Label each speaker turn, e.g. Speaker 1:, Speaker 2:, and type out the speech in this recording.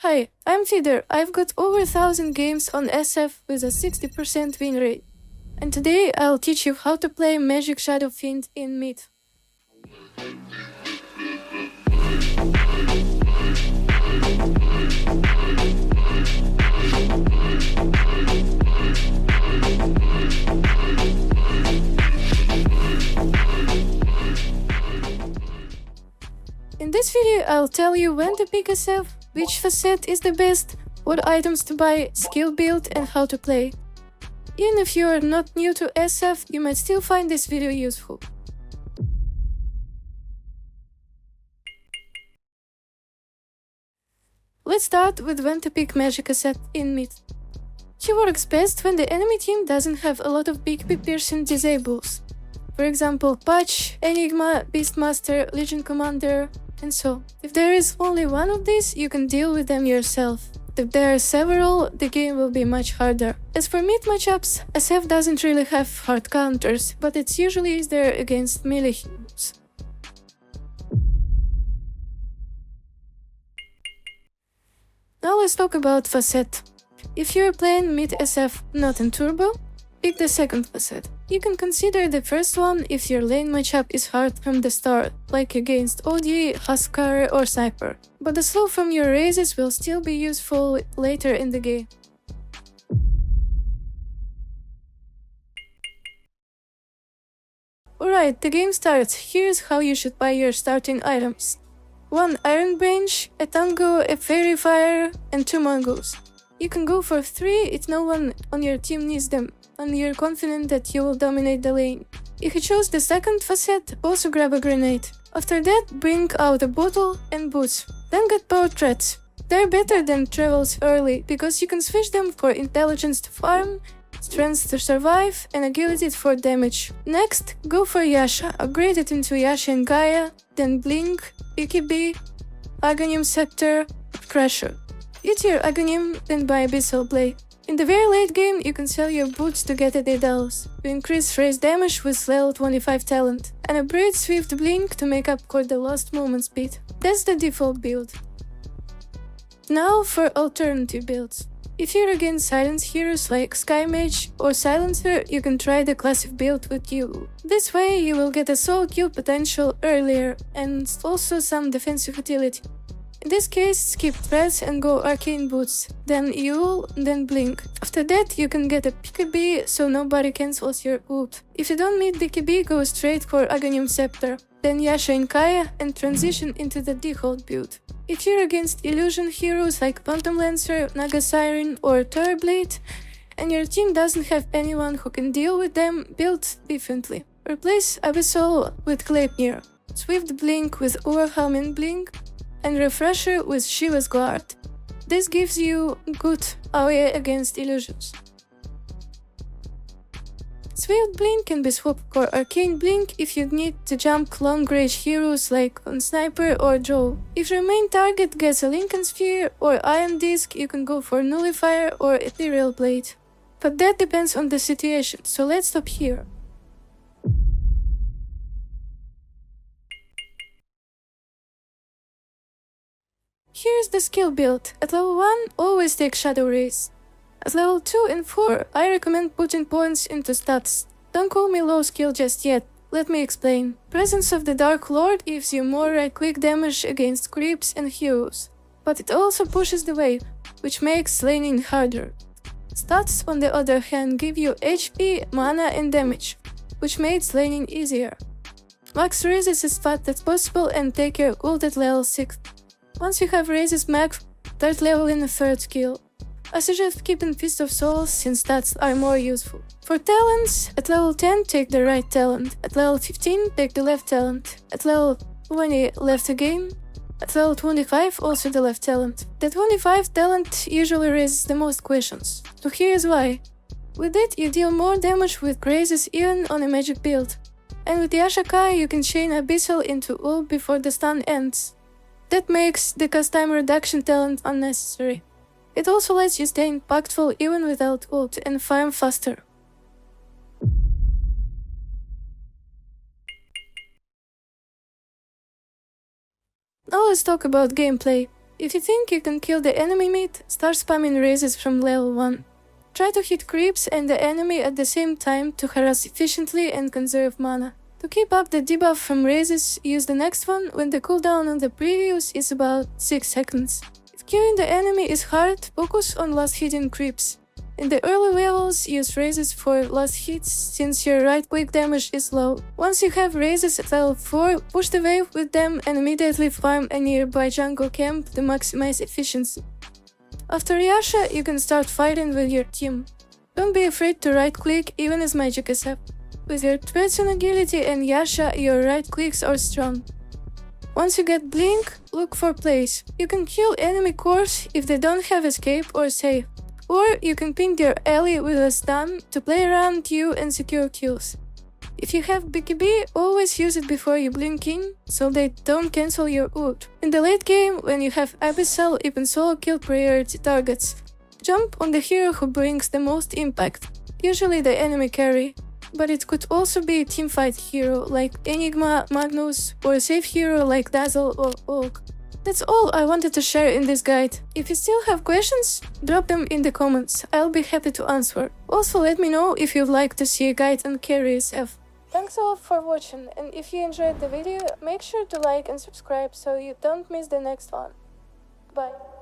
Speaker 1: Hi, I'm Feeder. I've got over 1000 games on SF with a 60% win rate. And today I'll teach you how to play Magic Shadow Fiend in mid. In this video I'll tell you when to pick SF, which facet is the best, what items to buy, skill build, and how to play. Even if you are not new to SF, you might still find this video useful. Let's start with when to pick magic asset in mid. She works best when the enemy team doesn't have a lot of big piercing disables. For example, Patch, Enigma, Beastmaster, Legion Commander, and so. If there is only one of these, you can deal with them yourself. If there are several, the game will be much harder. As for mid matchups, SF doesn't really have hard counters, but it's usually there against melee heroes. Now let's talk about Facet. If you're playing mid SF not in turbo, pick the second facet. You can consider the first one if your lane matchup is hard from the start, like against OD, Huskar, or Sniper, but the slow from your raises will still be useful later in the game. Alright, the game starts. Here's how you should buy your starting items. 1 Iron Branch, a Tango, a Fairy Fire, and 2 Mongols. You can go for 3 if no one on your team needs them, and you're confident that you will dominate the lane. If you choose the second facet, also grab a grenade. After that, bring out a bottle and boots. Then get power threats. They're better than travels early, because you can switch them for intelligence to farm, strength to survive, and agility for damage. Next, go for Yasha, upgrade it into Yasha and Gaia, then Blink, BKB, Aghanim Scepter, Crusher. Eat your Aghanim, then buy Abyssal Blade. In the very late game, you can sell your boots to get $8 to increase raise damage with level 25 talent, and upgrade Swift Blink to make up for the lost movement speed. That's the default build. Now for alternative builds. If you're against silence heroes like Sky Mage or Silencer, you can try the classic build with Yule. This way you will get a solo kill potential earlier and also some defensive utility. In this case, skip threats and go Arcane Boots, then Yule, then Blink. After that, you can get a BKB so nobody cancels your ult. If you don't need BKB, go straight for Aghanim Scepter, then Yasha and Kaya, and transition into the default build. If you're against illusion heroes like Phantom Lancer, Naga Siren, or Terrorblade, and your team doesn't have anyone who can deal with them, build differently. Replace Abyssal with Gleipnir, Swift Blink with Overwhelming Blink, and Refresher with Shiva's Guard. This gives you good AoE against illusions. Swift Blink can be swapped for Arcane Blink if you need to jump long range heroes like on Sniper or Joe. If your main target gets a Lincoln Sphere or Iron Disc, you can go for Nullifier or Ethereal Blade. But that depends on the situation, so let's stop here. Here's the skill build. At level 1, always take Shadow Rays. At level 2 and 4, I recommend putting points into stats. Don't call me low skill just yet, let me explain. Presence of the Dark Lord gives you more right-click damage against creeps and heroes, but it also pushes the wave, which makes laning harder. Stats, on the other hand, give you HP, mana and damage, which makes laning easier. Max raises as fast as possible and take your ult at level 6. Once you have raises max, start leveling a third skill. I suggest keeping Fist of Souls since stats are more useful. For talents, at level 10 take the right talent, at level 15 take the left talent, at level 20 left again, at level 25 also the left talent. The 25 talent usually raises the most questions, so here's why. With it you deal more damage with raises even on a magic build, and with Yasha Kai you can chain Abyssal into ult before the stun ends. That makes the cast time reduction talent unnecessary. It also lets you stay impactful even without ult and farm faster. Now let's talk about gameplay. If you think you can kill the enemy mid, start spamming raises from level 1. Try to hit creeps and the enemy at the same time to harass efficiently and conserve mana. To keep up the debuff from raises, use the next one when the cooldown on the previous is about 6 seconds. If killing the enemy is hard, focus on last hitting creeps. In the early levels, use raises for last hits since your right click damage is low. Once you have raises at level 4, push the wave with them and immediately farm a nearby jungle camp to maximize efficiency. After Yasha, you can start fighting with your team. Don't be afraid to right click even as magic is up. With your threats and agility and Yasha, your right clicks are strong. Once you get blink, look for plays. You can kill enemy cores if they don't have escape or save. Or you can ping their ally with a stun to play around you and secure kills. If you have BKB, always use it before you blink in, so they don't cancel your ult. In the late game, when you have Abyssal, even solo kill priority targets, jump on the hero who brings the most impact, usually the enemy carry. But it could also be a teamfight hero like Enigma, Magnus, or a safe hero like Dazzle or Orc. That's all I wanted to share in this guide. If you still have questions, drop them in the comments, I'll be happy to answer. Also let me know if you'd like to see a guide on carry SF. Thanks a lot for watching, and if you enjoyed the video, make sure to like and subscribe so you don't miss the next one. Bye.